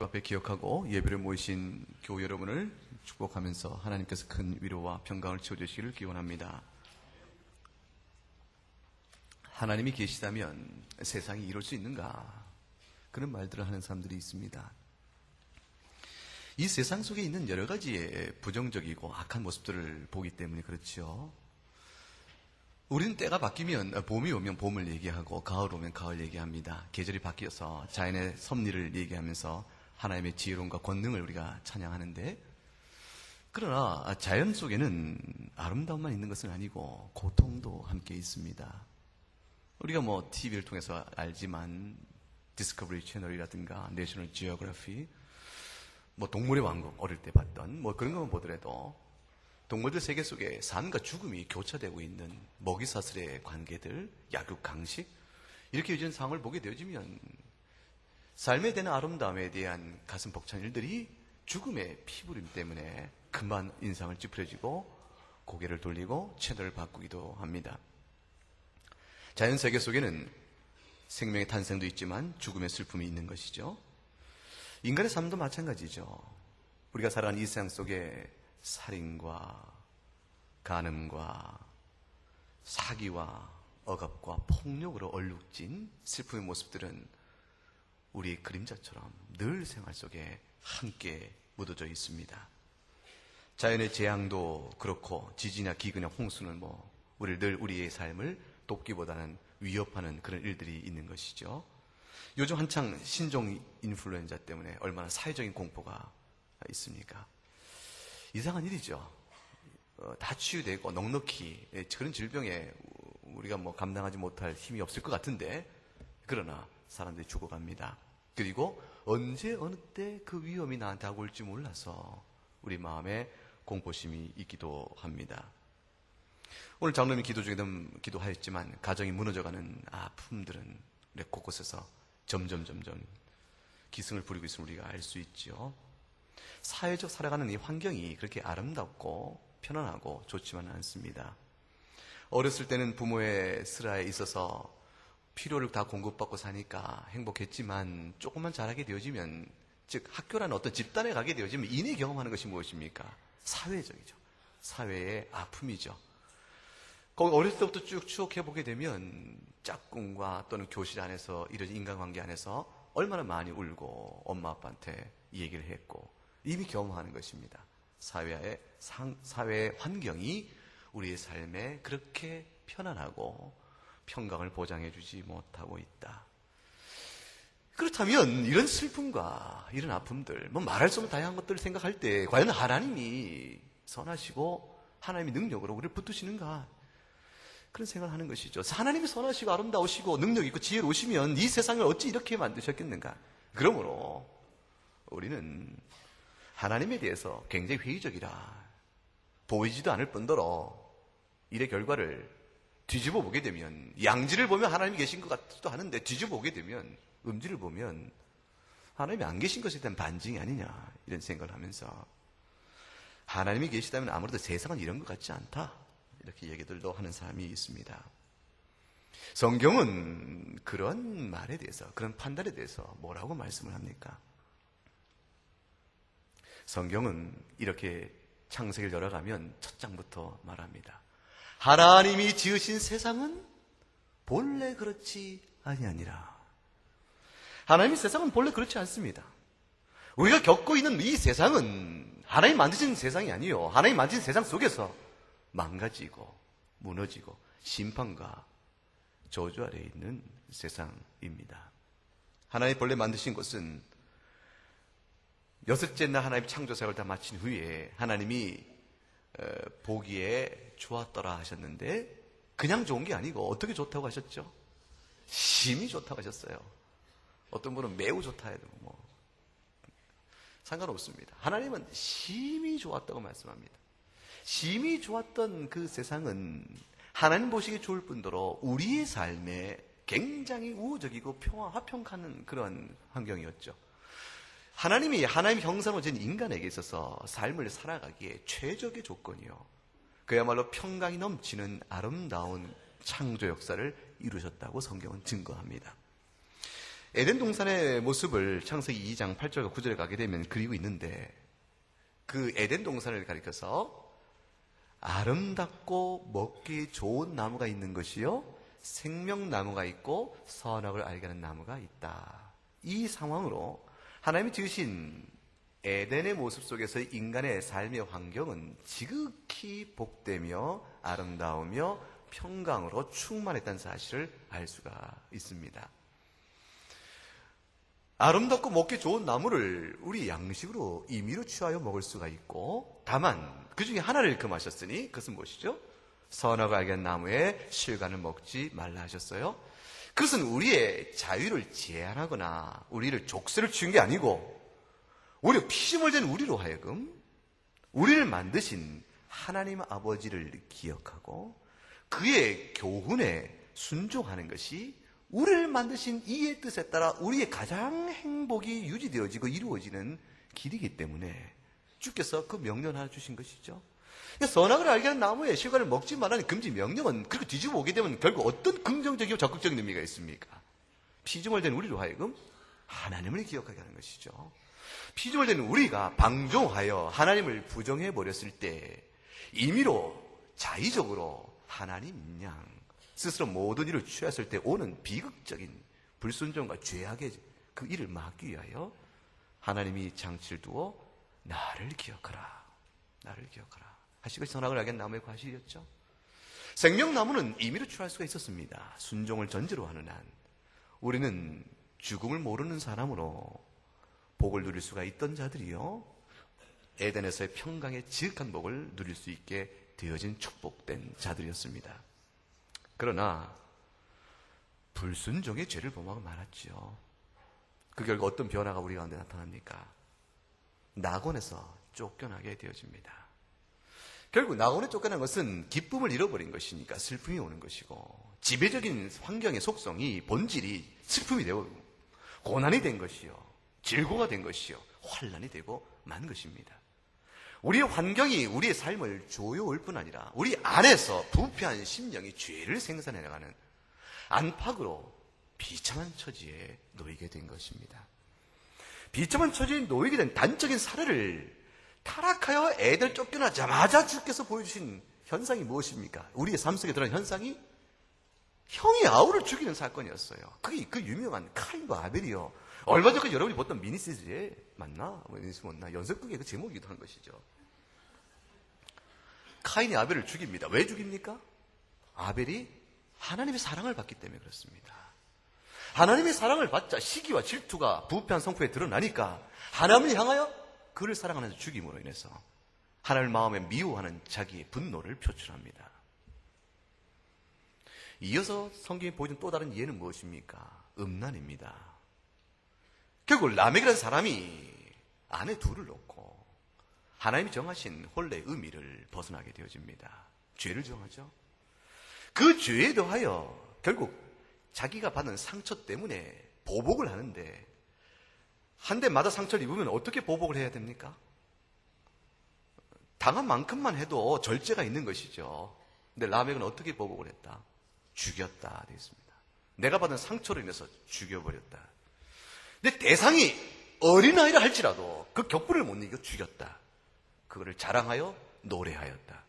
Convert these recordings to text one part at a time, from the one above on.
앞에 기억하고 예배를 모이신 교우 여러분을 축복하면서 하나님께서 큰 위로와 평강을 채워주시기를 기원합니다. 하나님이 계시다면 세상이 이럴 수 있는가? 그런 말들을 하는 사람들이 있습니다. 이 세상 속에 있는 여러 가지의 부정적이고 악한 모습들을 보기 때문에 그렇죠. 우리는 때가 바뀌면 봄이 오면 봄을 얘기하고 가을 오면 가을 얘기합니다. 계절이 바뀌어서 자연의 섭리를 얘기하면서 하나님의 지혜로움과 권능을 우리가 찬양하는데, 그러나 자연 속에는 아름다움만 있는 것은 아니고 고통도 함께 있습니다. 우리가 TV를 통해서 알지만 디스커버리 채널이라든가 내셔널 지오그래피, 동물의 왕국 어릴 때 봤던 그런 것만 보더라도 동물들 세계 속에 삶과 죽음이 교차되고 있는 먹이사슬의 관계들, 약육 강식, 이렇게 요즘 상황을 보게 되어지면 삶에 대한 아름다움에 대한 가슴 벅찬 일들이 죽음의 피부림 때문에 금방 인상을 찌푸려지고 고개를 돌리고 채널을 바꾸기도 합니다. 자연 세계 속에는 생명의 탄생도 있지만 죽음의 슬픔이 있는 것이죠. 인간의 삶도 마찬가지죠. 우리가 살아가는 이 세상 속에 살인과 간음과 사기와 억압과 폭력으로 얼룩진 슬픔의 모습들은 우리의 그림자처럼 늘 생활 속에 함께 묻어져 있습니다. 자연의 재앙도 그렇고 지진이나 기근이나 홍수는 우리를 늘 우리의 삶을 돕기보다는 위협하는 그런 일들이 있는 것이죠. 요즘 한창 신종 인플루엔자 때문에 얼마나 사회적인 공포가 있습니까? 이상한 일이죠. 다 치유되고 넉넉히 그런 질병에 우리가 감당하지 못할 힘이 없을 것 같은데, 그러나 사람들이 죽어갑니다. 그리고 언제 어느 때 그 위험이 나한테 다가올지 몰라서 우리 마음에 공포심이 있기도 합니다. 오늘 장로님 기도 중에도 기도하였지만 가정이 무너져가는 아픔들은 우리 곳곳에서 점점 기승을 부리고 있음을 우리가 알 수 있죠. 사회적 살아가는 이 환경이 그렇게 아름답고 편안하고 좋지만은 않습니다. 어렸을 때는 부모의 슬하에 있어서 필요를 다 공급받고 사니까 행복했지만 조금만 자라게 되어지면, 즉 학교라는 어떤 집단에 가게 되어지면 이내 경험하는 것이 무엇입니까? 사회적이죠. 사회의 아픔이죠. 거기 어렸을 때부터 쭉 추억해보게 되면 짝꿍과 또는 교실 안에서 이런 인간관계 안에서 얼마나 많이 울고 엄마 아빠한테 얘기를 했고 이미 경험하는 것입니다. 사회의 환경이 우리의 삶에 그렇게 편안하고 평강을 보장해주지 못하고 있다. 그렇다면 이런 슬픔과 이런 아픔들, 말할 수 없는 다양한 것들을 생각할 때 과연 하나님이 선하시고 하나님의 능력으로 우리를 붙드시는가? 그런 생각을 하는 것이죠. 하나님이 선하시고 아름다우시고 능력 있고 지혜로우시면 이 세상을 어찌 이렇게 만드셨겠는가? 그러므로 우리는 하나님에 대해서 굉장히 회의적이라 보이지도 않을 뿐더러 일의 결과를 뒤집어 보게 되면, 양지를 보면 하나님이 계신 것 같기도 하는데 뒤집어 보게 되면 음지를 보면 하나님이 안 계신 것에 대한 반증이 아니냐, 이런 생각을 하면서 하나님이 계시다면 아무래도 세상은 이런 것 같지 않다, 이렇게 얘기들도 하는 사람이 있습니다. 성경은 그런 말에 대해서, 그런 판단에 대해서 뭐라고 말씀을 합니까? 성경은 이렇게 창세기를 열어가면 첫 장부터 말합니다. 하나님이 지으신 세상은 본래 그렇지 아니하니라. 하나님의 세상은 본래 그렇지 않습니다. 우리가 겪고 있는 이 세상은 하나님 만드신 세상이 아니요, 하나님 만드신 세상 속에서 망가지고 무너지고 심판과 저주 아래에 있는 세상입니다. 하나님 본래 만드신 것은 여섯째 날 하나님 창조 사역을 다 마친 후에 하나님이 보기에 좋았더라 하셨는데, 그냥 좋은 게 아니고 어떻게 좋다고 하셨죠? 심히 좋다고 하셨어요. 어떤 분은 매우 좋다 해도 상관없습니다. 하나님은 심히 좋았다고 말씀합니다. 심히 좋았던 그 세상은 하나님 보시기에 좋을 뿐더러 우리의 삶에 굉장히 우호적이고 평화, 화평하는 그런 환경이었죠. 하나님이 하나님의 형상으로 진 인간에게 있어서 삶을 살아가기에 최적의 조건이요, 그야말로 평강이 넘치는 아름다운 창조 역사를 이루셨다고 성경은 증거합니다. 에덴 동산의 모습을 창세기 2장 8절과 9절에 가게 되면 그리고 있는데, 그 에덴 동산을 가리켜서 아름답고 먹기 좋은 나무가 있는 것이요, 생명나무가 있고 선악을 알게 하는 나무가 있다. 이 상황으로 하나님이 지으신 에덴의 모습 속에서 인간의 삶의 환경은 지극히 복되며 아름다우며 평강으로 충만했다는 사실을 알 수가 있습니다. 아름답고 먹기 좋은 나무를 우리 양식으로 임의로 취하여 먹을 수가 있고, 다만 그 중에 하나를 금하셨으니 그것은 무엇이죠? 선악을 알게 하는 나무의 실과를 먹지 말라 하셨어요. 그것은 우리의 자유를 제한하거나 우리를 족쇄를 치는 게 아니고, 오히려 피조물 된 우리로 하여금 우리를 만드신 하나님 아버지를 기억하고 그의 교훈에 순종하는 것이 우리를 만드신 이의 뜻에 따라 우리의 가장 행복이 유지되어지고 이루어지는 길이기 때문에 주께서 그 명령 하나 주신 것이죠. 선악을 알게 하는 나무의 실과를 먹지 말라는 금지 명령은 그렇게 뒤집어 보게 되면 결국 어떤 긍정적이고 적극적인 의미가 있습니까? 피조물 된 우리로 하여금 하나님을 기억하게 하는 것이죠. 피조물 된 우리가 방종하여 하나님을 부정해 버렸을 때 임의로 자의적으로 하나님 양 스스로 모든 일을 취했을 때 오는 비극적인 불순종과 죄악의 그 일을 막기 위하여 하나님이 장치를 두어 나를 기억하라, 나를 기억하라 하시고 선악을 알게 하는 나무의 과실이었죠. 생명나무는 임의로 취할 수가 있었습니다. 순종을 전제로 하는 한 우리는 죽음을 모르는 사람으로 복을 누릴 수가 있던 자들이요, 에덴에서의 평강의 지극한 복을 누릴 수 있게 되어진 축복된 자들이었습니다. 그러나 불순종의 죄를 범하고 말았죠. 그 결과 어떤 변화가 우리 가운데 나타납니까? 낙원에서 쫓겨나게 되어집니다. 결국 낙원에 쫓겨난 것은 기쁨을 잃어버린 것이니까 슬픔이 오는 것이고, 지배적인 환경의 속성이 본질이 슬픔이 되고 고난이 된 것이요, 질고가 된 것이요, 환난이 되고 만 것입니다. 우리의 환경이 우리의 삶을 조여올 뿐 아니라 우리 안에서 부패한 심령이 죄를 생산해 나가는 안팎으로 비참한 처지에 놓이게 된 것입니다. 비참한 처지에 놓이게 된 단적인 사례를 타락하여 애들 쫓겨나자마자 주께서 보여주신 현상이 무엇입니까? 우리의 삶 속에 드러난 현상이 형이 아우를 죽이는 사건이었어요. 그게 그 유명한 카인과 아벨이요. 얼마 전까지 여러분이 봤던 미니시리즈에 맞나? 연속극의 그 제목이기도 한 것이죠. 카인이 아벨을 죽입니다. 왜 죽입니까? 아벨이 하나님의 사랑을 받기 때문에 그렇습니다. 하나님의 사랑을 받자 시기와 질투가 부패한 성품에 드러나니까 하나님을 향하여 그를 사랑하는 죽임으로 인해서 하나님을 마음에 미워하는 자기의 분노를 표출합니다. 이어서 성경이 보여준 또 다른 예는 무엇입니까? 음란입니다. 결국 라멕이라는 사람이 아내 둘을 놓고 하나님이 정하신 혼례의 의미를 벗어나게 되어집니다. 죄를 정하죠. 그 죄에 더하여 결국 자기가 받은 상처 때문에 보복을 하는데, 한 대 맞아 상처를 입으면 어떻게 보복을 해야 됩니까? 당한 만큼만 해도 절제가 있는 것이죠. 근데 라멕은 어떻게 보복을 했다? 죽였다 되어 있습니다. 내가 받은 상처로 인해서 죽여버렸다. 근데 대상이 어린아이라 할지라도 그 격분을 못 이겨 죽였다. 그거를 자랑하여 노래하였다.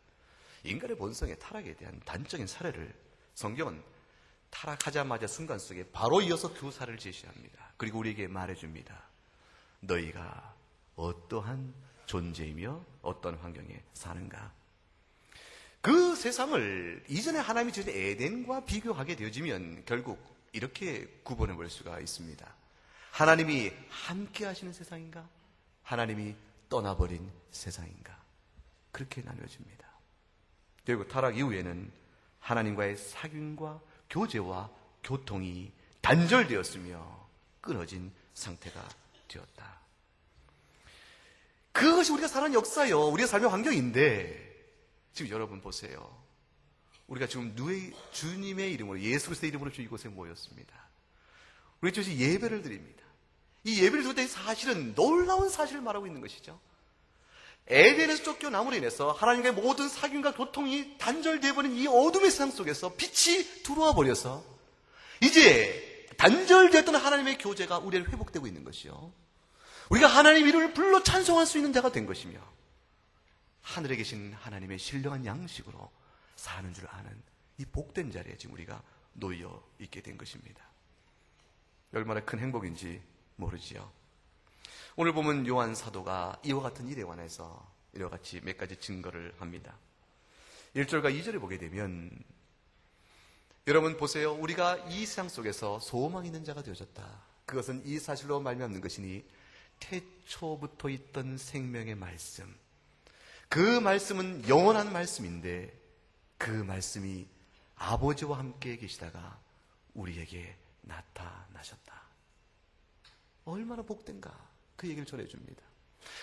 인간의 본성의 타락에 대한 단적인 사례를 성경은 타락하자마자 순간 속에 바로 이어서 두 사례를 제시합니다. 그리고 우리에게 말해줍니다. 너희가 어떠한 존재이며 어떤 환경에 사는가? 그 세상을 이전에 하나님이 지은 에덴과 비교하게 되어지면 결국 이렇게 구분해 볼 수가 있습니다. 하나님이 함께 하시는 세상인가? 하나님이 떠나버린 세상인가? 그렇게 나뉘어집니다. 결국 타락 이후에는 하나님과의 사귐과 교제와 교통이 단절되었으며 끊어진 상태가 되었다. 그것이 우리가 사는 역사요, 우리가 삶의 환경인데, 지금 여러분 보세요. 우리가 지금 주님의 이름으로, 예수 그리스도의 이름으로 이곳에 모였습니다. 우리 이곳에 예배를 드립니다. 이 예배를 드릴 때 사실은 놀라운 사실을 말하고 있는 것이죠. 에덴에서 쫓겨남으로 인해서 하나님과의 모든 사귐과 교통이 단절되어버린 이 어둠의 세상 속에서 빛이 들어와 버려서 이제 단절됐던 하나님의 교제가 우리를 회복되고 있는 것이요, 우리가 하나님 이름을 불러 찬송할 수 있는 자가 된 것이며, 하늘에 계신 하나님의 신령한 양식으로 사는 줄 아는 이 복된 자리에 지금 우리가 놓여 있게 된 것입니다. 얼마나 큰 행복인지 모르지요. 오늘 보면 요한 사도가 이와 같은 일에 관해서 이와 같이 몇 가지 증거를 합니다. 1절과 2절에 보게 되면, 여러분 보세요. 우리가 이 세상 속에서 소망 있는 자가 되어졌다. 그것은 이 사실로 말미암는 것이니 태초부터 있던 생명의 말씀, 그 말씀은 영원한 말씀인데 그 말씀이 아버지와 함께 계시다가 우리에게 나타나셨다. 얼마나 복된가, 그 얘기를 전해줍니다.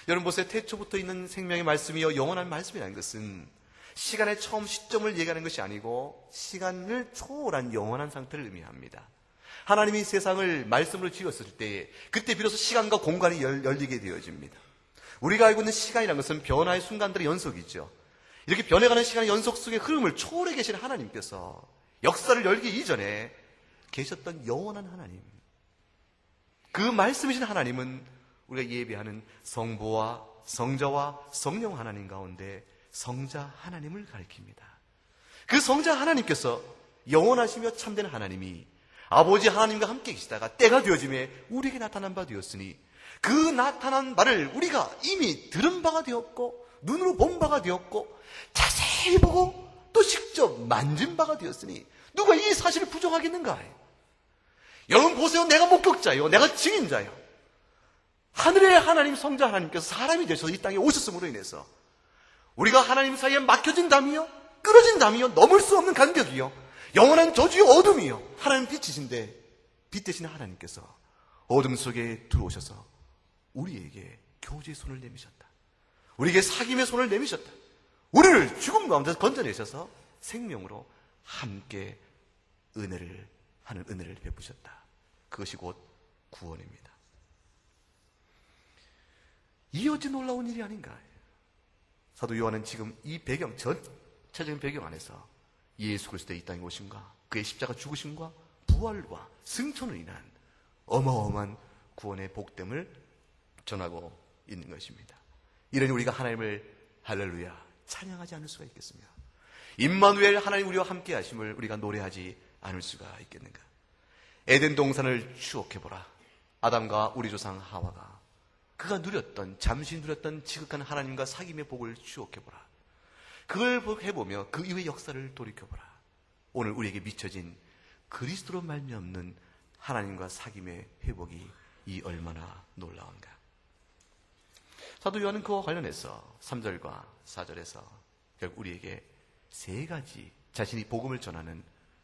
여러분 보세요. 태초부터 있는 생명의 말씀이요, 영원한 말씀이라는 것은 시간의 처음 시점을 얘기하는 것이 아니고 시간을 초월한 영원한 상태를 의미합니다. 하나님이 세상을 말씀으로 지었을 때 그때 비로소 시간과 공간이 열리게 되어집니다. 우리가 알고 있는 시간이라는 것은 변화의 순간들의 연속이죠. 이렇게 변해가는 시간의 연속 속의 흐름을 초월해 계신 하나님께서 역사를 열기 이전에 계셨던 영원한 하나님, 그 말씀이신 하나님은 우리가 예배하는 성부와 성자와 성령 하나님 가운데 성자 하나님을 가리킵니다. 그 성자 하나님께서 영원하시며 참된 하나님이 아버지 하나님과 함께 계시다가 때가 되어짐에 우리에게 나타난 바 되었으니, 그 나타난 바를 우리가 이미 들은 바가 되었고 눈으로 본 바가 되었고 자세히 보고 또 직접 만진 바가 되었으니 누가 이 사실을 부정하겠는가? 여러분 보세요. 내가 목격자요, 내가 증인자요. 하늘의 하나님 성자 하나님께서 사람이 되셔서 이 땅에 오셨음으로 인해서 우리가 하나님 사이에 막혀진 담이요, 끊어진 담이요, 넘을 수 없는 간격이요, 영원한 저주의 어둠이요, 하나님 빛이신데 빛 대신 하나님께서 어둠 속에 들어오셔서 우리에게 교제의 손을 내미셨다. 우리에게 사귐의 손을 내미셨다. 우리를 죽음 가운데서 건져내셔서 생명으로 함께 은혜를 베푸셨다. 그것이 곧 구원입니다. 이 어찌 놀라운 일이 아닌가. 사도 요한은 지금 이 배경, 전체적인 배경 안에서 예수 그리스도의 이 땅에 오심과 그의 십자가 죽으심과 부활과 승천으로 인한 어마어마한 구원의 복됨을 전하고 있는 것입니다. 이러니 우리가 하나님을 할렐루야 찬양하지 않을 수가 있겠습니까? 임마누엘, 하나님 우리와 함께 하심을 우리가 노래하지 않을 수가 있겠는가? 에덴 동산을 추억해보라. 아담과 우리 조상 하와가 그가 잠시 누렸던 지극한 하나님과 사귐의 복을 추억해보라. 그걸 해보며 그 이후의 역사를 돌이켜보라. 오늘 우리에게 미쳐진 그리스도로 말미암는 하나님과 사귐의 회복이 이 얼마나 놀라운가. 사도 요한은 그와 관련해서 3절과 4절에서 결국 우리에게 세 가지 자신이 복음을 전하는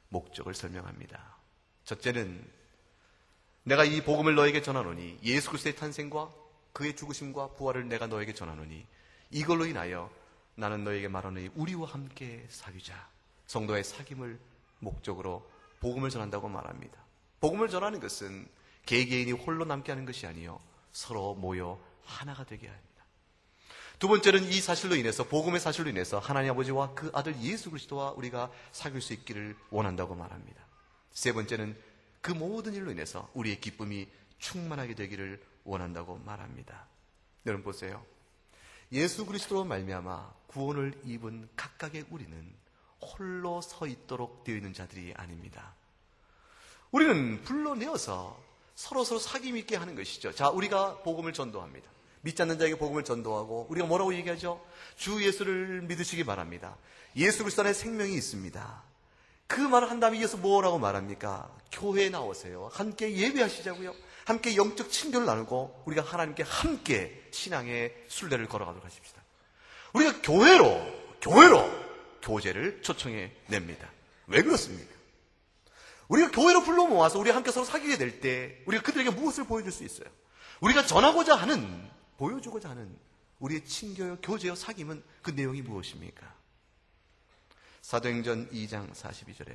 목적을 설명합니다. 첫째는 내가 이 복음을 너에게 전하노니, 예수 그리스도의 탄생과 그의 죽으심과 부활을 내가 너에게 전하노니 이걸로 인하여 나는 너에게 말하노니 우리와 함께 사귀자. 성도의 사귐을 목적으로 복음을 전한다고 말합니다. 복음을 전하는 것은 개개인이 홀로 남게 하는 것이 아니요 서로 모여 하나가 되게 합니다. 두 번째는 이 사실로 인해서, 복음의 사실로 인해서 하나님 아버지와 그 아들 예수 그리스도와 우리가 사귈 수 있기를 원한다고 말합니다. 세 번째는 그 모든 일로 인해서 우리의 기쁨이 충만하게 되기를 원한다고 말합니다. 여러분 보세요. 예수 그리스도로 말미암아 구원을 입은 각각의 우리는 홀로 서 있도록 되어 있는 자들이 아닙니다. 우리는 불러내어서 서로 사귐 있게 하는 것이죠. 자, 우리가 복음을 전도합니다. 믿지 않는 자에게 복음을 전도하고 우리가 뭐라고 얘기하죠? 주 예수를 믿으시기 바랍니다. 예수 그리스도 안에 생명이 있습니다. 그 말을 한 다음에 이어서 뭐라고 말합니까? 교회에 나오세요. 함께 예배하시자고요. 함께 영적 친교를 나누고 우리가 하나님께 함께 신앙의 순례를 걸어가도록 하십시다. 우리가 교회로 교제를 초청해 냅니다. 왜 그렇습니까? 우리가 교회로 불러 모아서 우리 함께 서로 사귀게 될 때 우리가 그들에게 무엇을 보여줄 수 있어요? 우리가 전하고자 하는, 보여주고자 하는 우리의 친교요, 교제요, 사귐은 그 내용이 무엇입니까? 사도행전 2장 42절에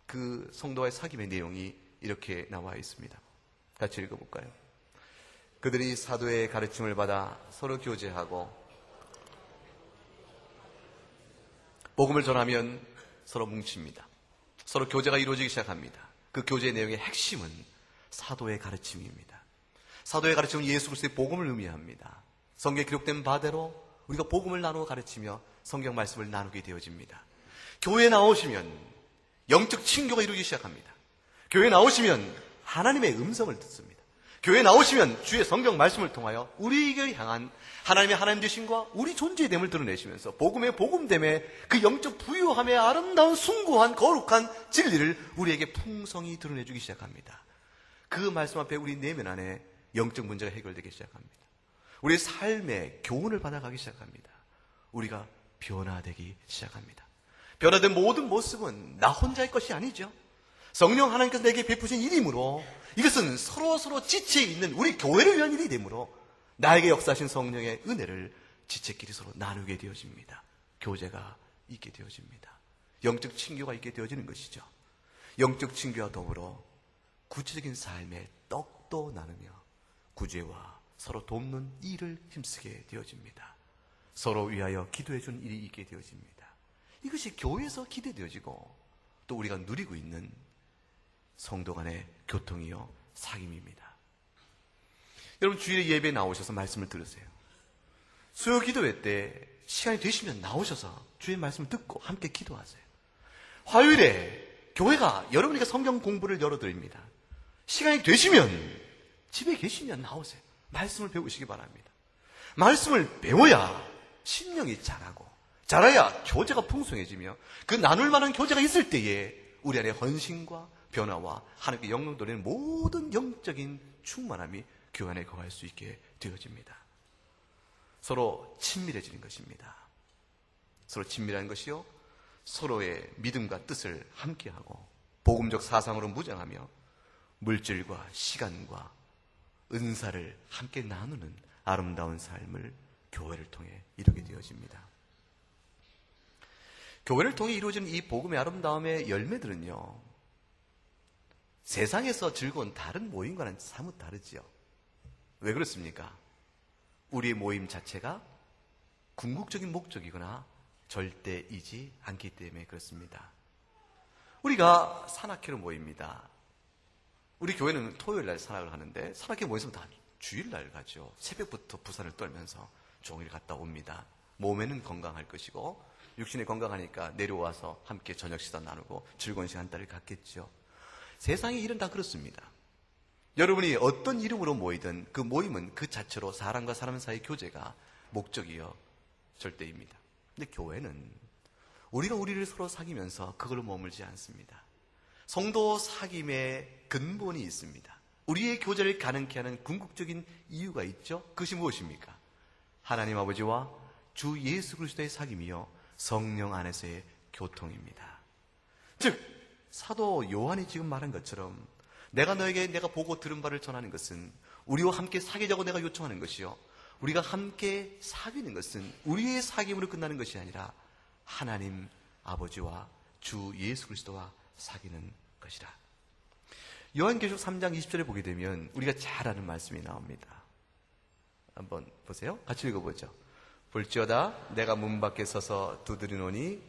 그 성도와의 사귐의 내용이 이렇게 나와 있습니다. 같이 읽어볼까요? 그들이 사도의 가르침을 받아 서로 교제하고 복음을 전하면 서로 뭉칩니다. 서로 교제가 이루어지기 시작합니다. 그 교제의 내용의 핵심은 사도의 가르침입니다. 사도의 가르침은 예수 그리스도의 복음을 의미합니다. 성경에 기록된 바대로 우리가 복음을 나누어 가르치며 성경 말씀을 나누게 되어집니다. 교회에 나오시면 영적 친교가 이루어지기 시작합니다. 교회에 나오시면 하나님의 음성을 듣습니다. 교회에 나오시면 주의 성경 말씀을 통하여 우리에게 향한 하나님의 하나님 되심과 우리 존재의 됨을 드러내시면서 복음의 복음됨에 그 영적 부유함의 아름다운 숭고한 거룩한 진리를 우리에게 풍성히 드러내주기 시작합니다. 그 말씀 앞에 우리 내면 안에 영적 문제가 해결되기 시작합니다. 우리의 삶의 교훈을 받아가기 시작합니다. 우리가 변화되기 시작합니다. 변화된 모든 모습은 나 혼자의 것이 아니죠. 성령 하나님께서 내게 베푸신 일이므로 이것은 서로 지체에 있는 우리 교회를 위한 일이 되므로 나에게 역사하신 성령의 은혜를 지체끼리 서로 나누게 되어집니다. 교제가 있게 되어집니다. 영적 친교가 있게 되어지는 것이죠. 영적 친교와 더불어 구체적인 삶의 떡도 나누며 구제와 서로 돕는 일을 힘쓰게 되어집니다. 서로 위하여 기도해 준 일이 있게 되어집니다. 이것이 교회에서 기대되어지고 또 우리가 누리고 있는 성도 간의 교통이요 사귐입니다. 여러분 주일에 예배에 나오셔서 말씀을 들으세요. 수요 기도회 때 시간이 되시면 나오셔서 주의 말씀을 듣고 함께 기도하세요. 화요일에 교회가 여러분에게 성경 공부를 열어드립니다. 시간이 되시면 집에 계시면 나오세요. 말씀을 배우시기 바랍니다. 말씀을 배워야 심령이 자라고 자라야 교제가 풍성해지며 그 나눌 만한 교제가 있을 때에 우리 안에 헌신과 변화와 하나님께 영광 돌리는 모든 영적인 충만함이 교회 안에 거할 수 있게 되어집니다. 서로 친밀해지는 것입니다. 서로 친밀한 것이요 서로의 믿음과 뜻을 함께하고 복음적 사상으로 무장하며 물질과 시간과 은사를 함께 나누는 아름다운 삶을 교회를 통해 이루게 되어집니다. 교회를 통해 이루어지는 이 복음의 아름다움의 열매들은요 세상에서 즐거운 다른 모임과는 사뭇 다르지요. 왜 그렇습니까? 우리의 모임 자체가 궁극적인 목적이거나 절대이지 않기 때문에 그렇습니다. 우리가 산악회로 모입니다. 우리 교회는 토요일 날 산악을 하는데 산악회 모였으면 다 주일날 가죠. 새벽부터 부산을 떨면서 종일 갔다 옵니다. 몸에는 건강할 것이고 육신이 건강하니까 내려와서 함께 저녁 식사 나누고 즐거운 시간대를 갖겠죠. 세상의 일은 다 그렇습니다. 여러분이 어떤 이름으로 모이든 그 모임은 그 자체로 사람과 사람 사이의 교제가 목적이요 절대입니다. 근데 교회는 우리가 우리를 서로 사귀면서 그걸로 머물지 않습니다. 성도 사귐의 근본이 있습니다. 우리의 교제를 가능케 하는 궁극적인 이유가 있죠. 그것이 무엇입니까? 하나님 아버지와 주 예수 그리스도의 사귐이요 성령 안에서의 교통입니다. 즉 사도 요한이 지금 말한 것처럼 내가 너에게 내가 보고 들은 바를 전하는 것은 우리와 함께 사귀자고 내가 요청하는 것이요 우리가 함께 사귀는 것은 우리의 사귐으로 끝나는 것이 아니라 하나님 아버지와 주 예수 그리스도와 사귀는 것이라. 요한계시록 3장 20절에 보게 되면 우리가 잘 아는 말씀이 나옵니다. 한번 보세요. 같이 읽어보죠. 볼지어다 내가 문 밖에 서서 두드리노니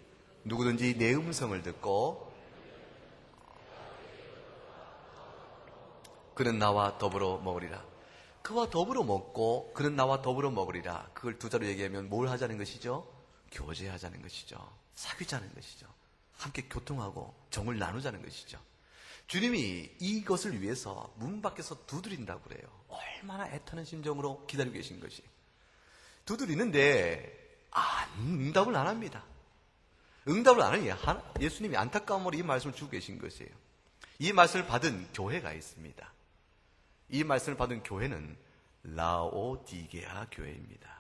누구든지 내 음성을 듣고 그는 나와 더불어 먹으리라. 그와 더불어 먹고 그는 나와 더불어 먹으리라. 그걸 두 자로 얘기하면 뭘 하자는 것이죠? 교제하자는 것이죠. 사귀자는 것이죠. 함께 교통하고 정을 나누자는 것이죠. 주님이 이것을 위해서 문 밖에서 두드린다고 그래요. 얼마나 애타는 심정으로 기다리고 계신 것이. 두드리는데 응답을 안 합니다. 응답을 안 하니 예수님이 안타까움으로 이 말씀을 주고 계신 것이에요. 이 말씀을 받은 교회가 있습니다. 이 말씀을 받은 교회는 라오디게아 교회입니다.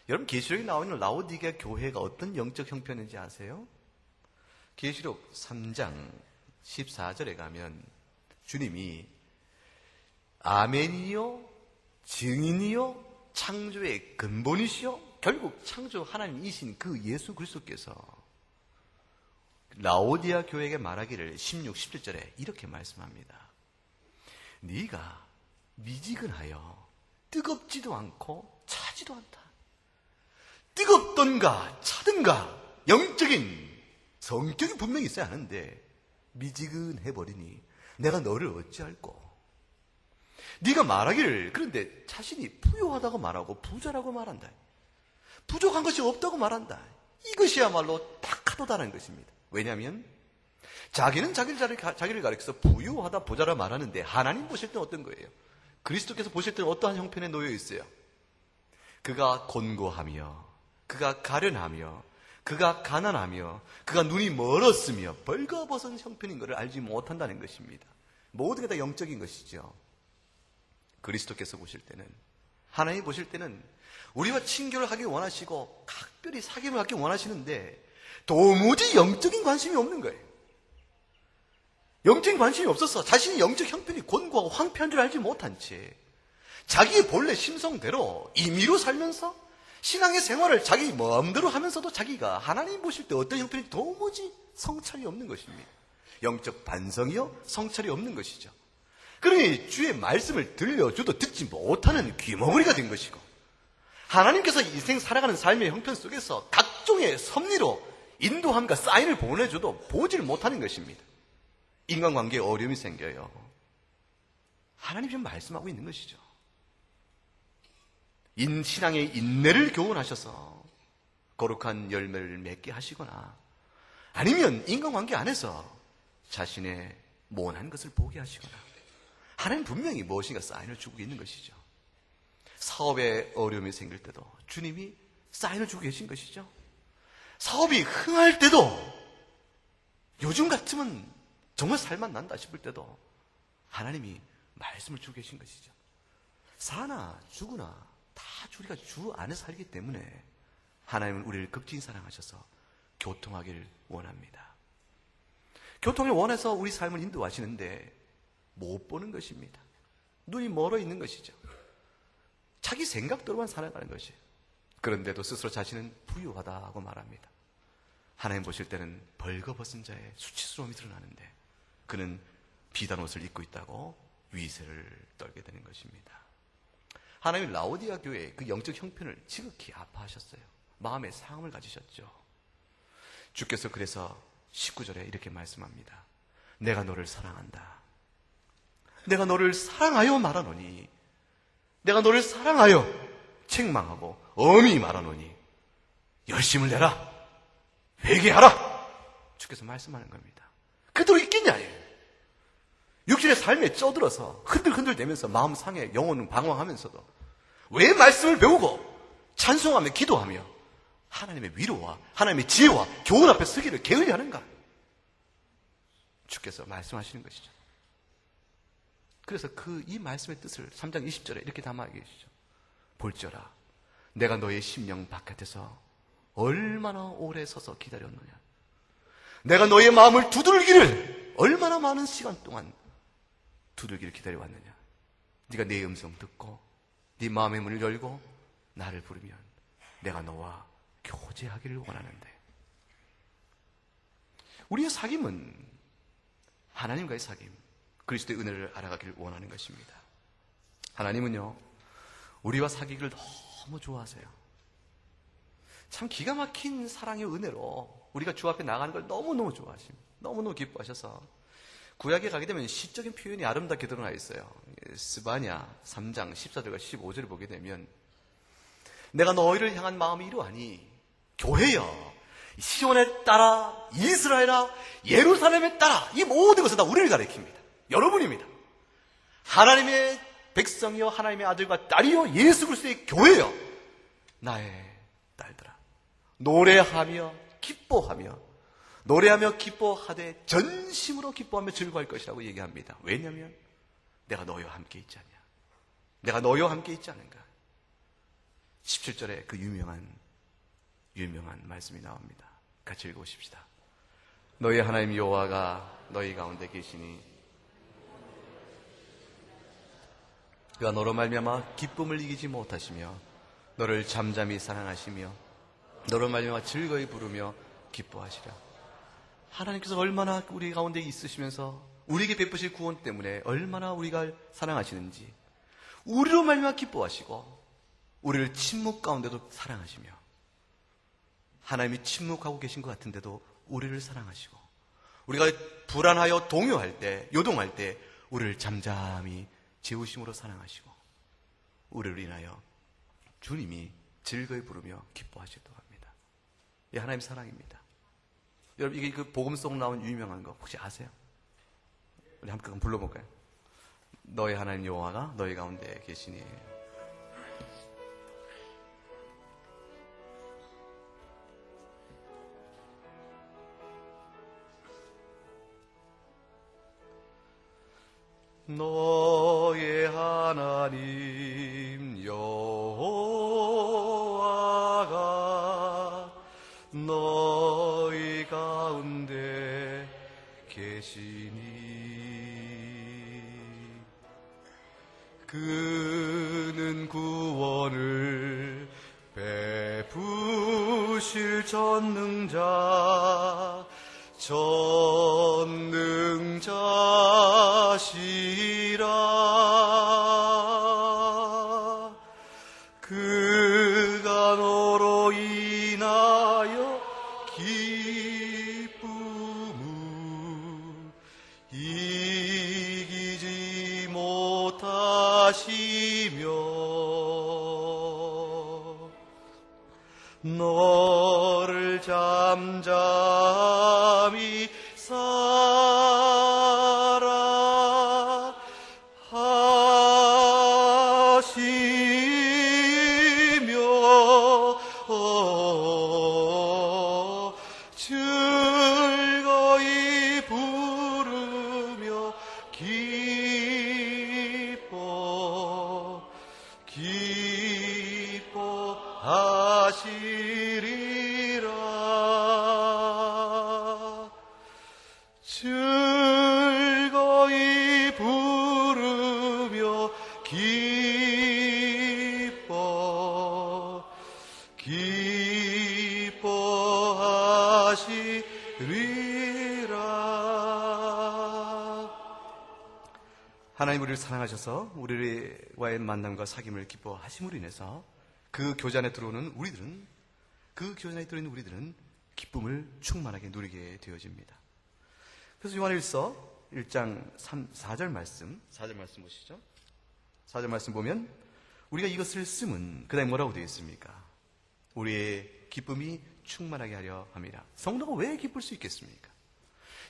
여러분 계시록에 나오는 라오디게아 교회가 어떤 영적 형편인지 아세요? 계시록 3장 14절에 가면 주님이 아멘이요 증인이요 창조의 근본이시요 결국 창조 하나님이신 그 예수 그리스도께서 라오디아 교회에게 말하기를 16, 17절에 이렇게 말씀합니다. 네가 미지근하여 뜨겁지도 않고 차지도 않다. 뜨겁던가 차든가 영적인 성격이 분명히 있어야 하는데 미지근해버리니 내가 너를 어찌할꼬. 네가 말하기를 그런데 자신이 부유하다고 말하고 부자라고 말한다. 부족한 것이 없다고 말한다. 이것이야말로 탁하도다라는 것입니다. 왜냐하면 자기는 자기를 가리켜서 부유하다 부자라 말하는데 하나님 보실 때는 어떤 거예요? 그리스도께서 보실 때는 어떠한 형편에 놓여 있어요? 그가 곤고하며 그가 가련하며 그가 가난하며 그가 눈이 멀었으며 벌거벗은 형편인 것을 알지 못한다는 것입니다. 모든 게 다 영적인 것이죠. 그리스도께서 보실 때는, 하나님 보실 때는 우리와 친교를 하기 원하시고 각별히 사귐을 갖기 원하시는데 도무지 영적인 관심이 없는 거예요. 영적인 관심이 없어서 자신의 영적 형편이 곤고하고 황폐한 줄 알지 못한 채 자기의 본래 심성대로 임의로 살면서 신앙의 생활을 자기 마음대로 하면서도 자기가 하나님 보실 때 어떤 형편이 도무지 성찰이 없는 것입니다. 영적 반성이요 성찰이 없는 것이죠. 그러니 주의 말씀을 들려줘도 듣지 못하는 귀머거리가 된 것이고, 하나님께서 인생 살아가는 삶의 형편 속에서 각종의 섭리로 인도함과 사인을 보내줘도 보지를 못하는 것입니다. 인간관계에 어려움이 생겨요. 하나님이 지금 말씀하고 있는 것이죠. 신앙의 인내를 교훈하셔서 거룩한 열매를 맺게 하시거나, 아니면 인간관계 안에서 자신의 모난 것을 보게 하시거나, 하나님 분명히 무엇인가 사인을 주고 있는 것이죠. 사업에 어려움이 생길 때도 주님이 사인을 주고 계신 것이죠. 사업이 흥할 때도, 요즘 같으면 정말 살만 난다 싶을 때도 하나님이 말씀을 주고 계신 것이죠. 사나 죽으나 다 우리가 주 안에 살기 때문에 하나님은 우리를 극진히 사랑하셔서 교통하기를 원합니다. 교통을 원해서 우리 삶을 인도하시는데 못 보는 것입니다. 눈이 멀어 있는 것이죠. 자기 생각대로만 살아가는 것이에요. 그런데도 스스로 자신은 부유하다고 말합니다. 하나님 보실 때는 벌거벗은 자의 수치스러움이 드러나는데 그는 비단 옷을 입고 있다고 위세를 떨게 되는 것입니다. 하나님이 라오디아 교회의 그 영적 형편을 지극히 아파하셨어요. 마음에 상함을 가지셨죠. 주께서 그래서 19절에 이렇게 말씀합니다. 내가 너를 사랑한다. 내가 너를 사랑하여 말하노니, 내가 너를 사랑하여 책망하고 엄히 말하노니 열심을 내라, 회개하라. 주께서 말씀하는 겁니다. 그대로 있겠냐? 육신의 삶에 쪄들어서 흔들흔들대면서 마음 상해 영혼은 방황하면서도 왜 말씀을 배우고 찬송하며 기도하며 하나님의 위로와 하나님의 지혜와 교훈 앞에 서기를 게을리하는가? 주께서 말씀하시는 것이죠. 그래서 이 말씀의 뜻을 3장 20절에 이렇게 담아 계시죠. 볼지어라 내가 너의 심령 바깥에서 얼마나 오래 서서 기다렸느냐. 내가 너의 마음을 두들기를 얼마나 많은 시간 동안 두들기를 기다려왔느냐. 네가 내 음성 듣고 네 마음의 문을 열고 나를 부르면 내가 너와 교제하기를 원하는데. 우리의 사귐은 하나님과의 사귐, 그리스도의 은혜를 알아가기를 원하는 것입니다. 하나님은요, 우리와 사귀기를 너무 좋아하세요. 참 기가 막힌 사랑의 은혜로 우리가 주 앞에 나가는 걸 너무너무 좋아하십니다. 너무너무 기뻐하셔서 구약에 가게 되면 시적인 표현이 아름답게 드러나 있어요. 스바냐 3장 14절과 15절을 보게 되면 내가 너희를 향한 마음이 이러하니 교회여 시온에 따라 이스라엘아 예루살렘에 따라 이 모든 것은 다 우리를 가리킵니다. 여러분입니다. 하나님의 백성이요 하나님의 아들과 딸이요 예수 그리스도의 교회여 나의 딸들아 노래하며 기뻐하며 노래하며 기뻐하되 전심으로 기뻐하며 즐거워할 것이라고 얘기합니다. 왜냐하면 내가 너희와 함께 있지 않냐. 내가 너희와 함께 있지 않은가. 17절에 그 유명한 말씀이 나옵니다. 같이 읽어보십시다. 너희 하나님 여호와가 너희 가운데 계시니 그가 너로 말미암아 기쁨을 이기지 못하시며 너를 잠잠히 사랑하시며 너로 말미암아 즐거이 부르며 기뻐하시라. 하나님께서 얼마나 우리 가운데 있으시면서 우리에게 베푸실 구원 때문에 얼마나 우리가 사랑하시는지 우리로 말미암아 기뻐하시고 우리를 침묵 가운데도 사랑하시며 하나님이 침묵하고 계신 것 같은데도 우리를 사랑하시고 우리가 불안하여 동요할 때, 요동할 때 우리를 잠잠히 재우심으로 사랑하시고 우리를 인하여 주님이 즐거이 부르며 기뻐하시도록 합니다. 이 하나님의 사랑입니다. 여러분, 이게 그 복음 속 나온 유명한 거 혹시 아세요? 우리 함께 한번 불러볼까요? 너의 하나님 여호와가 너희 가운데 계시니. 너의 하나님 여호와가 너희 가운데 계시니 그는 구원을 베푸실 전능자시라. 그가 너로 인하여 기쁨을 이기지 못하시며 너를 잠잠히 즐거이 부르며 기뻐하시리라. 즐거이 부르며 기뻐하시리라. 하나님 우리를 사랑하셔서 우리와의 만남과 사귐을 기뻐하심으로 인해서 그 교제 안에 들어오는 우리들은, 그 교제 안에 들어있는 우리들은 기쁨을 충만하게 누리게 되어집니다. 그래서 요한일서 1장 4절 말씀 보시죠. 4절 말씀 보면 우리가 이것을 쓰면 그 다음에 뭐라고 되어 있습니까? 우리의 기쁨이 충만하게 하려 함이라. 성도가 왜 기쁠 수 있겠습니까?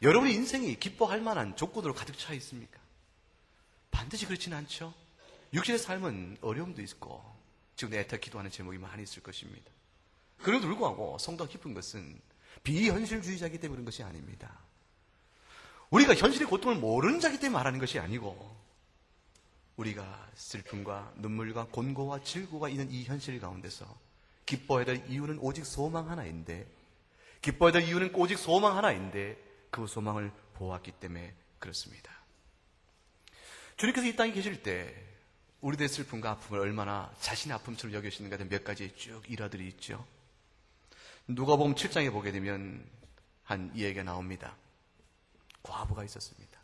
여러분의 인생이 기뻐할 만한 조건으로 가득 차 있습니까? 반드시 그렇지는 않죠. 육신의 삶은 어려움도 있고 지금 내 애타 기도하는 제목이 많이 있을 것입니다. 그래도 불구하고 성도가 기쁜 것은 비현실주의자이기 때문에 그런 것이 아닙니다. 우리가 현실의 고통을 모르는 자이기 때문에 말하는 것이 아니고 우리가 슬픔과 눈물과 곤고와 질고가 있는 이 현실 가운데서 기뻐해야 될 이유는 오직 소망 하나인데, 기뻐해야 될 이유는 오직 소망 하나인데 그 소망을 보았기 때문에 그렇습니다. 주님께서 이 땅에 계실 때 우리들의 슬픔과 아픔을 얼마나 자신의 아픔처럼 여기시는가 하는 몇 가지 쭉 일화들이 있죠. 누가복음 7장에 보게 되면 한 이야기가 나옵니다. 과부가 있었습니다.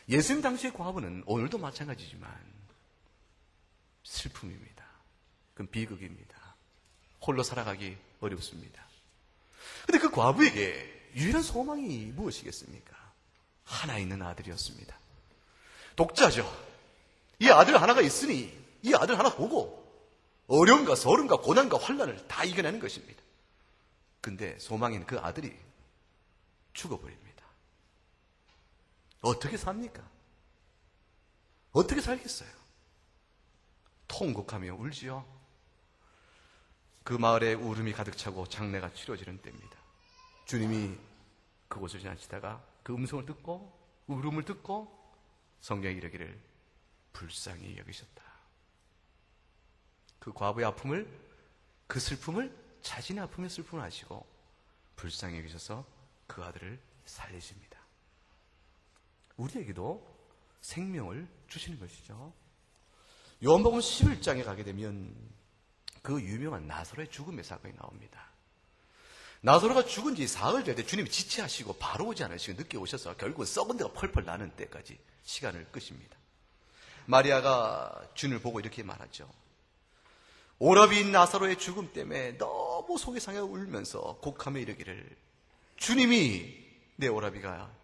예수님 당시의 과부는 오늘도 마찬가지지만 슬픔입니다. 그건 비극입니다. 홀로 살아가기 어렵습니다. 그런데 그 과부에게 유일한 소망이 무엇이겠습니까? 하나 있는 아들이었습니다. 독자죠. 이 아들 하나가 있으니 이 아들 하나 보고 어려움과 서름과 고난과 환난을 다 이겨내는 것입니다. 근데 소망인 그 아들이 죽어버립니다. 어떻게 삽니까? 어떻게 살겠어요? 통곡하며 울지요. 그 마을에 울음이 가득 차고 장례가 치러지는 때입니다. 주님이 그곳을 지나치다가 그 음성을 듣고 울음을 듣고 성경에 이르기를 불쌍히 여기셨다. 그 과부의 아픔을, 그 슬픔을 자신의 아픔의 슬픔을 아시고 불쌍히 여기셔서 그 아들을 살리십니다. 우리에게도 생명을 주시는 것이죠. 요한복음 11장에 가게 되면 그 유명한 나사로의 죽음의 사건이 나옵니다. 나사로가 죽은 지 사흘 될 때 주님이 지체하시고 바로 오지 않으시고 늦게 오셔서 결국은 썩은 데가 펄펄 나는 때까지 시간을 끄십니다. 마리아가 주님을 보고 이렇게 말하죠. 오라비인 나사로의 죽음 때문에 너무 속이 상해 울면서 곡하며 이르기를 주님이 내 오라비가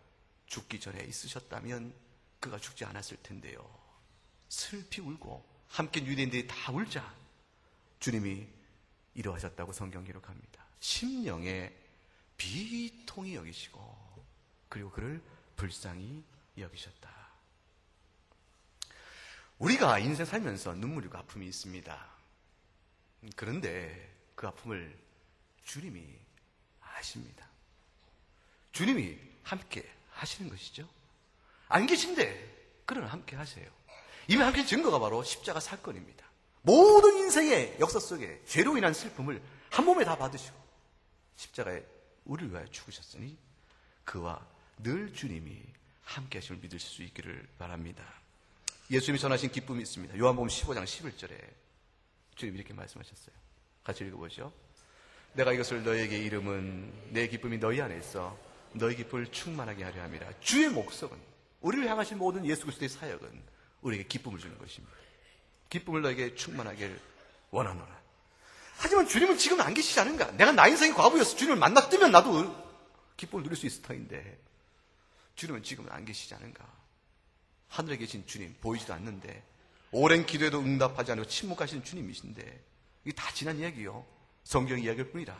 죽기 전에 있으셨다면 그가 죽지 않았을 텐데요. 슬피 울고 함께 유대인들이 다 울자 주님이 이러하셨다고 성경 기록합니다. 심령에 비통히 여기시고 그리고 그를 불쌍히 여기셨다. 우리가 인생 살면서 눈물이고 아픔이 있습니다. 그런데 그 아픔을 주님이 아십니다. 주님이 함께 하시는 것이죠. 안 계신데 그러나 함께 하세요. 이미 함께 증거가 바로 십자가 사건입니다. 모든 인생의 역사 속에 죄로 인한 슬픔을 한 몸에 다 받으시고 십자가에 우리를 위하여 죽으셨으니 그와 늘 주님이 함께 하심을 믿을 수 있기를 바랍니다. 예수님이 전하신 기쁨이 있습니다. 요한복음 15장 11절에 주님이 이렇게 말씀하셨어요. 같이 읽어보죠. 내가 이것을 너희에게 이름은 내 기쁨이 너희 안에 있어 너희 기쁨을 충만하게 하려 함이라. 주의 목적은, 우리를 향하신 모든 예수 그리스도의 사역은 우리에게 기쁨을 주는 것입니다. 기쁨을 너에게 충만하게 원하노라. 하지만 주님은 지금 안 계시지 않은가? 내가 나 인생의 과부였어. 주님을 만났으면 나도 기쁨을 누릴 수 있을 터인데 주님은 지금은 안 계시지 않은가? 하늘에 계신 주님 보이지도 않는데 오랜 기도에도 응답하지 않고 침묵하시는 주님이신데 이게 다 지난 이야기요. 성경 이야기일 뿐이라.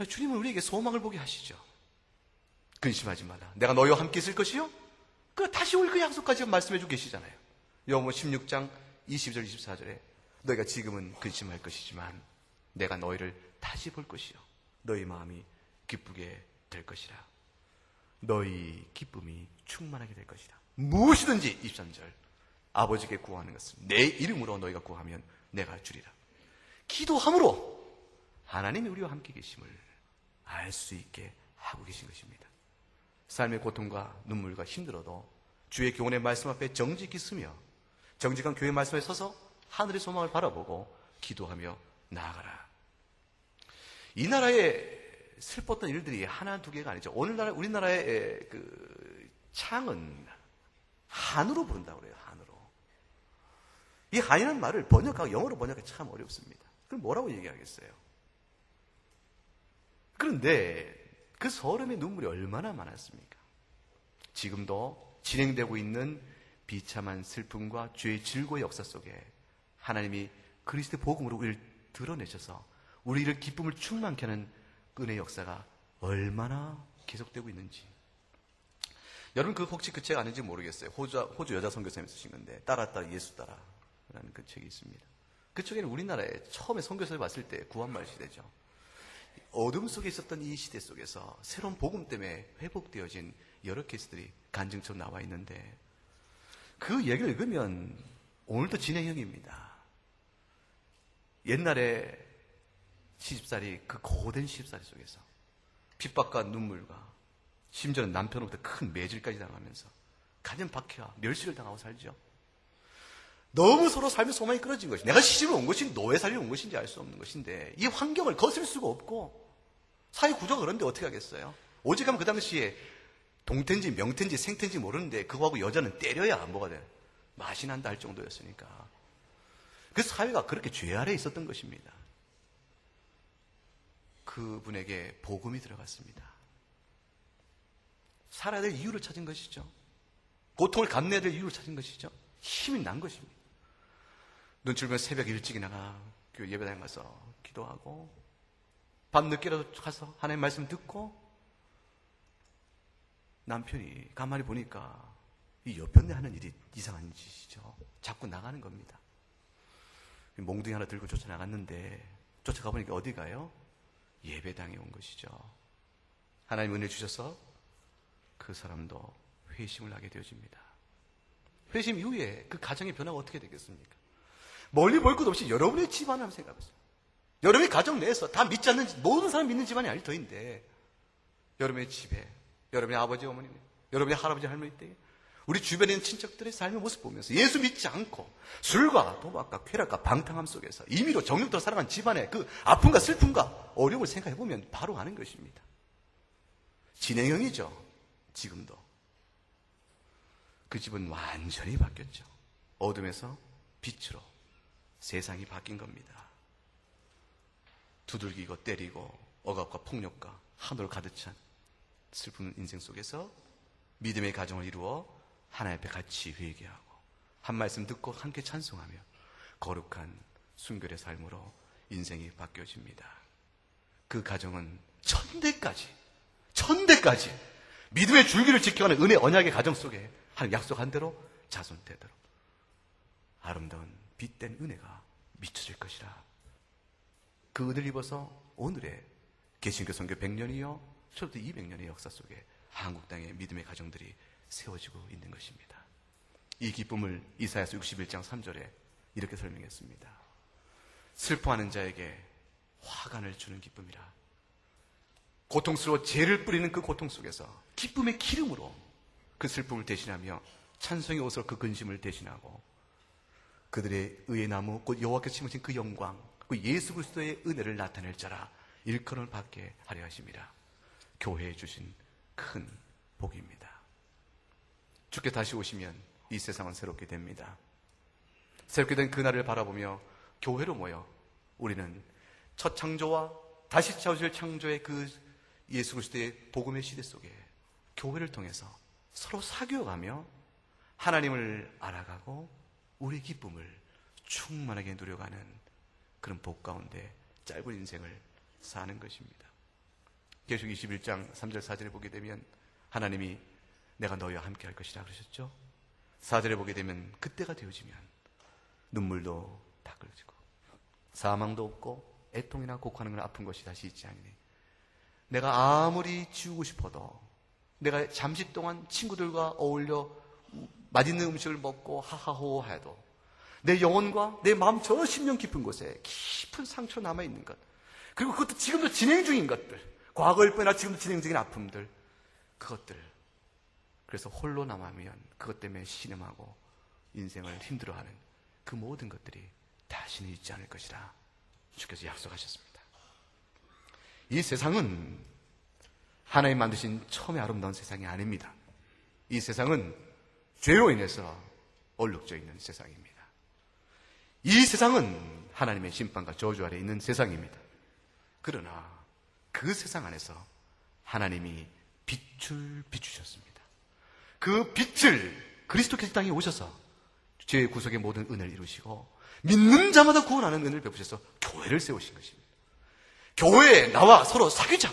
주님은 우리에게 소망을 보게 하시죠. 근심하지 마라. 내가 너희와 함께 있을 것이요. 그 다시 올 그 약속까지 말씀해 주고 계시잖아요. 요한복음 16장 22절 24절에 너희가 지금은 근심할 것이지만 내가 너희를 다시 볼 것이요 너희 마음이 기쁘게 될 것이라. 너희 기쁨이 충만하게 될 것이라. 무엇이든지 23절 아버지께 구하는 것은 내 이름으로 너희가 구하면 내가 주리라. 기도함으로 하나님이 우리와 함께 계심을 알 수 있게 하고 계신 것입니다. 삶의 고통과 눈물과 힘들어도 주의 교훈의 말씀 앞에 정직히 서며 정직한 교회의 말씀에 서서 하늘의 소망을 바라보고 기도하며 나아가라. 이 나라의 슬펐던 일들이 하나 두 개가 아니죠. 오늘날 우리나라의 그 창은 한으로 부른다고 그래요. 한으로. 이 한이라는 말을 번역하고 영어로 번역하기 참 어렵습니다. 그럼 뭐라고 얘기하겠어요? 그런데 그 서름의 눈물이 얼마나 많았습니까? 지금도 진행되고 있는 비참한 슬픔과 죄의 즐거의 역사 속에 하나님이 그리스도의 복음으로 우리를 드러내셔서 우리를 기쁨을 충만케 하는 은혜의 역사가 얼마나 계속되고 있는지. 여러분 혹시 그 책 아는지 모르겠어요. 호주 여자 선교사님이 쓰신 건데 따라 예수 따라라는 그 책이 있습니다. 그 책에는 우리나라에 처음에 선교사를 봤을 때 구한말 시대죠. 어둠 속에 있었던 이 시대 속에서 새로운 복음 때문에 회복되어진 여러 케이스들이 간증처럼 나와 있는데 그 얘기를 읽으면 오늘도 진행형입니다. 옛날에 시집살이, 그 고된 시집살이 속에서 핍박과 눈물과 심지어는 남편으로부터 큰 매질까지 당하면서 가정 박해와 멸시를 당하고 살죠. 너무 서로 삶의 소망이 끊어진 것이, 내가 시집을 온 것인지 노예 살이 온 것인지 알 수 없는 것인데 이 환경을 거슬 수가 없고 사회 구조가 그런데 어떻게 하겠어요? 오직 하면 그 당시에 동태인지 명태인지 생태인지 모르는데 그거하고 여자는 때려야 뭐가 돼? 맛이 난다 할 정도였으니까 그 사회가 그렇게 죄 아래에 있었던 것입니다. 그분에게 복음이 들어갔습니다. 살아야 될 이유를 찾은 것이죠. 고통을 감내해야 될 이유를 찾은 것이죠. 힘이 난 것입니다. 눈치를 보면 새벽 일찍 나가 교회 예배당에 가서 기도하고 밤늦게라도 가서 하나님 말씀 듣고 남편이 가만히 보니까 이 옆편에 하는 일이 이상한 짓이죠. 자꾸 나가는 겁니다. 몽둥이 하나 들고 쫓아나갔는데 쫓아가 보니까 어디 가요? 예배당에 온 것이죠. 하나님 은혜 주셔서 그 사람도 회심을 하게 되어집니다. 회심 이후에 그 가정의 변화가 어떻게 되겠습니까? 멀리 볼 것 없이 여러분의 집안을 한번 생각해보세요. 여러분의 가정 내에서 다 믿지 않는, 모든 사람 믿는 집안이 아닐 터인데 여러분의 집에, 여러분의 아버지, 어머니, 여러분의 할아버지, 할머니 때 우리 주변에 있는 친척들의 삶의 모습 보면서 예수 믿지 않고 술과 도박과 쾌락과 방탕함 속에서 임의로 정욕대로 살아간 집안의 그 아픔과 슬픔과 어려움을 생각해보면 바로 아는 것입니다. 진행형이죠. 지금도. 그 집은 완전히 바뀌었죠. 어둠에서 빛으로 세상이 바뀐 겁니다. 두들기고 때리고 억압과 폭력과 한으로 가득 찬 슬픈 인생 속에서 믿음의 가정을 이루어 하나님 앞에 같이 회개하고 한 말씀 듣고 함께 찬송하며 거룩한 순결의 삶으로 인생이 바뀌어집니다. 그 가정은 천대까지 믿음의 줄기를 지켜가는 은혜 언약의 가정 속에 하나님 약속한 대로 자손대대로 아름다운 빛된 은혜가 미쳐질 것이라. 그 은혜를 입어서 오늘의 개신교 선교 100년이요 초부터 200년의 역사 속에 한국 땅의 믿음의 가정들이 세워지고 있는 것입니다. 이 기쁨을 이사야서 61장 3절에 이렇게 설명했습니다. 슬퍼하는 자에게 화관을 주는 기쁨이라. 고통스러워 죄를 뿌리는 그 고통 속에서 기쁨의 기름으로 그 슬픔을 대신하며 찬송의 옷으로 그 근심을 대신하고 그들의 의의 나무 곧 여호와께서 심으신 그 영광 그 예수 그리스도의 은혜를 나타낼 자라 일컬음을 받게 하려 하심이라. 교회에 주신 큰 복입니다. 주께 다시 오시면 이 세상은 새롭게 됩니다. 새롭게 된 그날을 바라보며 교회로 모여 우리는 첫 창조와 다시 찾아오실 창조의 그 예수 그리스도의 복음의 시대 속에 교회를 통해서 서로 사귀어가며 하나님을 알아가고 우리 기쁨을 충만하게 누려가는 그런 복 가운데 짧은 인생을 사는 것입니다. 계시록 21장 3절 4절에 보게 되면 하나님이 내가 너희와 함께 할 것이라 그러셨죠. 4절에 보게 되면 그때가 되어지면 눈물도 닦아지고 사망도 없고 애통이나 곡하는 건 아픈 것이 다시 있지 않으니 내가 아무리 지우고 싶어도 내가 잠시 동안 친구들과 어울려 맛있는 음식을 먹고 하하호호 해도 내 영혼과 내 마음 저 심령 깊은 곳에 깊은 상처 남아있는 것 그리고 그것도 지금도 진행 중인 것들 과거일 뿐이나 지금도 진행 중인 아픔들 그것들 그래서 홀로 남으면 그것 때문에 신음하고 인생을 힘들어하는 그 모든 것들이 다시는 있지 않을 것이라 주께서 약속하셨습니다. 이 세상은 하나님 만드신 처음에 아름다운 세상이 아닙니다. 이 세상은 죄로 인해서 얼룩져 있는 세상입니다. 이 세상은 하나님의 심판과 저주 아래 있는 세상입니다. 그러나 그 세상 안에서 하나님이 빛을 비추셨습니다. 그 빛을 그리스도께서 땅에 오셔서 죄의 구속의 모든 은혜를 이루시고 믿는 자마다 구원하는 은혜를 베푸셔서 교회를 세우신 것입니다. 교회에 나와 서로 사귀자.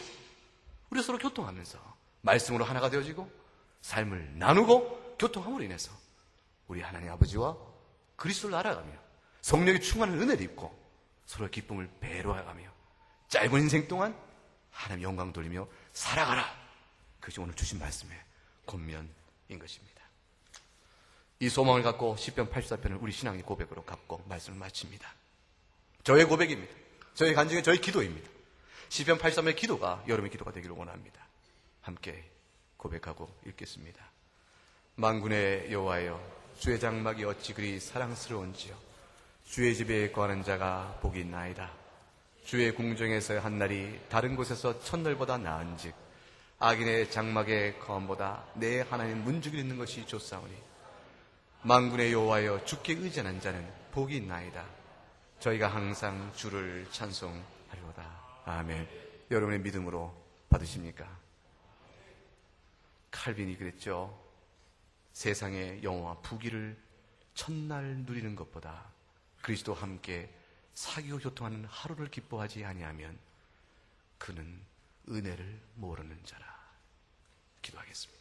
우리 서로 교통하면서 말씀으로 하나가 되어지고 삶을 나누고 교통함으로 인해서 우리 하나님 아버지와 그리스도를 알아가며 성령이 충만한 은혜를 입고 서로 기쁨을 배로해가며 짧은 인생 동안 하나님 영광 돌리며 살아가라. 그것이 오늘 주신 말씀의 권면인 것입니다. 이 소망을 갖고 시편 84편을 우리 신앙의 고백으로 갖고 말씀을 마칩니다. 저의 고백입니다. 저의 간증이 저의 기도입니다. 시편 83편의 기도가 여러분의 기도가 되기를 원합니다. 함께 고백하고 읽겠습니다. 만군의 여호와여 주의 장막이 어찌 그리 사랑스러운지요. 주의 집에 거하는 자가 복이 있나이다. 주의 궁정에서 한 날이 다른 곳에서 첫날보다 나은즉 악인의 장막의 거함보다 내 하나님 문죽이 있는 것이 좋사오니 만군의 여호와여 주께 의지하는 자는 복이 있나이다. 저희가 항상 주를 찬송하리로다. 아멘. 여러분의 믿음으로 받으십니까? 칼빈이 그랬죠. 세상의 영화와 부귀를 첫날 누리는 것보다 그리스도와 함께 사귀고 교통하는 하루를 기뻐하지 아니하면 그는 은혜를 모르는 자라. 기도하겠습니다.